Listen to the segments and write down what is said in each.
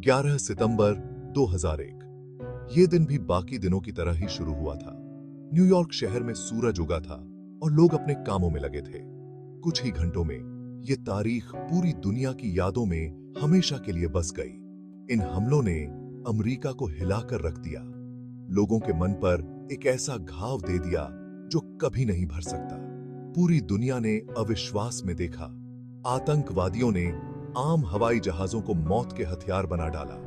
11 सितंबर 2001। ये दिन भी बाकी दिनों की तरह ही शुरू हुआ था। न्यूयॉर्क शहर में सूरज उगा था और लोग अपने कामों में लगे थे। कुछ ही घंटों में ये तारीख पूरी दुनिया की यादों में हमेशा के लिए बस गई। इन हमलों ने अमेरिका को हिलाकर रख दिया, लोगों के मन पर एक ऐसा घाव दे दिया जो कभी नहीं भर सकता। पूरी दुनिया ने अविश्वास में देखा, आतंकवादियों ने आम हवाई जहाजों को मौत के हथियार बना डाला।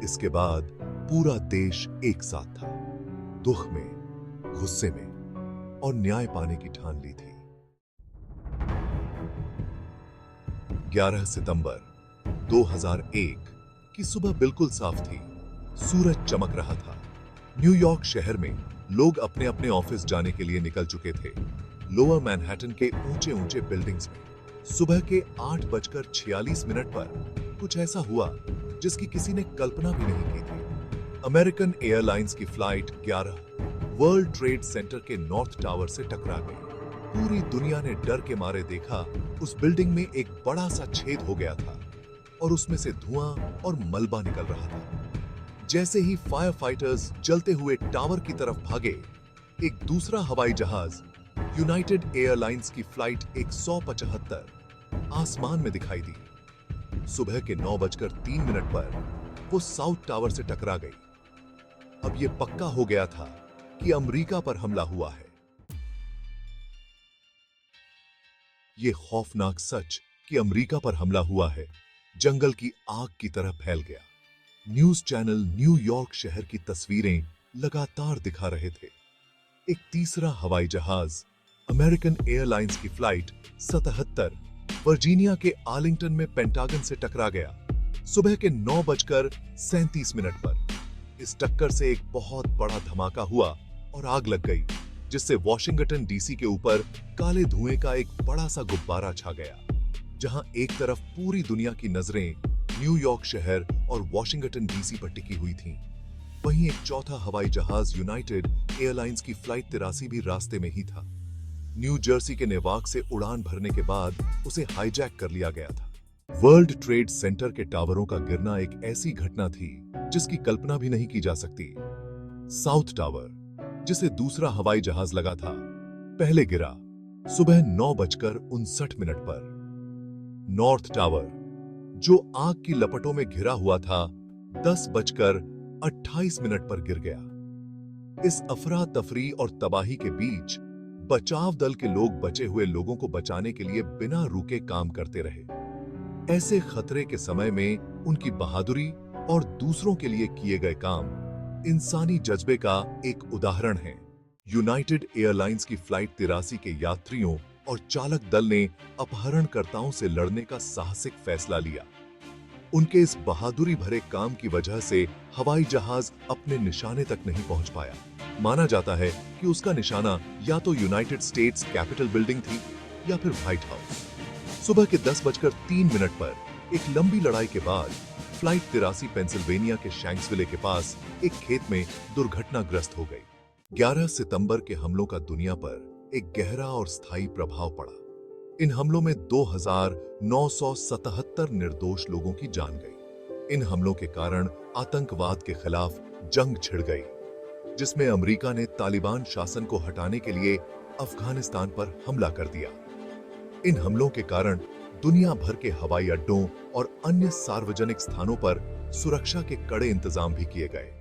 इसके बाद पूरा देश एक साथ था, दुख में, गुस्से में और न्याय पाने की ठान ली थी। 11 सितंबर 2001 की सुबह बिल्कुल साफ थी। सूरज चमक रहा था। न्यूयॉर्क शहर में लोग अपने अपने ऑफिस जाने के लिए निकल चुके थे। लोअर मैनहट्टन के ऊंचे ऊंचे बिल्डिंग्स में सुबह के 8:46 पर कुछ ऐसा हुआ जिसकी किसी ने कल्पना भी नहीं की थी। अमेरिकन एयरलाइंस की फ्लाइट 11 वर्ल्ड ट्रेड सेंटर के नॉर्थ टावर से टकरा गई। पूरी दुनिया ने डर के मारे देखा, उस बिल्डिंग में एक बड़ा सा छेद हो गया था और उसमें से धुआं और मलबा निकल रहा था। जैसे ही फायर फाइटर्स जलते हुए टावर की तरफ भागे, एक दूसरा हवाई जहाज यूनाइटेड एयरलाइंस की फ्लाइट 175 आसमान में दिखाई दी। सुबह के 9:03 पर वो साउथ टावर से टकरा गई। अब ये पक्का हो गया था कि अमेरिका पर हमला हुआ है। ये खौफनाक सच कि अमेरिका पर हमला हुआ है जंगल की आग की तरह फैल गया। न्यूज चैनल न्यूयॉर्क शहर की तस्वीरें लगातार दिखा रहे थे। एक तीसरा हवाई जहाज अमेरिकन एयरलाइंस की फ्लाइट 77 वर्जीनिया के आर्लिंगटन में पेंटागन से टकरा गया सुबह के 9:37 पर। इस टक्कर से एक बहुत बड़ा धमाका हुआ और आग लग गई, जिससे वॉशिंगटन डीसी के ऊपर काले धुएं का एक बड़ा सा गुब्बारा छा गया। जहां एक तरफ पूरी दुनिया की नजरें न्यूयॉर्क शहर और वॉशिंगटन डीसी पर टिकी हुई थीं, वहीं एक चौथा हवाई जहाज यूनाइटेड एयरलाइंस की फ्लाइट 83 भी रास्ते में ही था। न्यू जर्सी के नेवाक से उड़ान भरने के बाद उसे हाईजैक कर लिया गया था। वर्ल्ड ट्रेड सेंटर के टावरों का गिरना एक ऐसी घटना थी जिसकी कल्पना भी नहीं की जा सकती। साउथ टावर, जिसे दूसरा हवाई जहाज लगा था, पहले गिरा सुबह 9:59 पर। नॉर्थ टावर, जो आग की लपटों में घिरा हुआ था, 10:28 पर गिर गया। इस अफरा तफरी और तबाही के बीच बचाव दल के लोग बचे हुए लोगों को बचाने के लिए बिना रुके काम करते रहे। ऐसे खतरे के समय में उनकी बहादुरी और दूसरों के लिए किए गए काम इंसानी जज्बे का एक उदाहरण है। यूनाइटेड एयरलाइंस की फ्लाइट 83 के यात्रियों और चालक दल ने अपहरणकर्ताओं से लड़ने का साहसिक फैसला लिया। उनके इस बहादुरी भरे काम की वजह से हवाई जहाज अपने निशाने तक नहीं पहुंच पाया। माना जाता है कि उसका निशाना या तो यूनाइटेड स्टेट्स कैपिटल बिल्डिंग थी या फिर व्हाइट हाउस। सुबह के 10:03 पर एक लंबी लड़ाई के बाद फ्लाइट 83 पेंसिल्वेनिया के शैंक्सविले के पास एक खेत में दुर्घटनाग्रस्त हो गई। 11 सितंबर के हमलों का दुनिया पर एक गहरा और स्थायी प्रभाव पड़ा। इन हमलों में 2977 निर्दोष लोगों की जान गई। इन हमलों के कारण आतंकवाद के खिलाफ जंग छिड़ गई, जिसमें अमेरिका ने तालिबान शासन को हटाने के लिए अफगानिस्तान पर हमला कर दिया। इन हमलों के कारण दुनिया भर के हवाई अड्डों और अन्य सार्वजनिक स्थानों पर सुरक्षा के कड़े इंतजाम भी किए गए।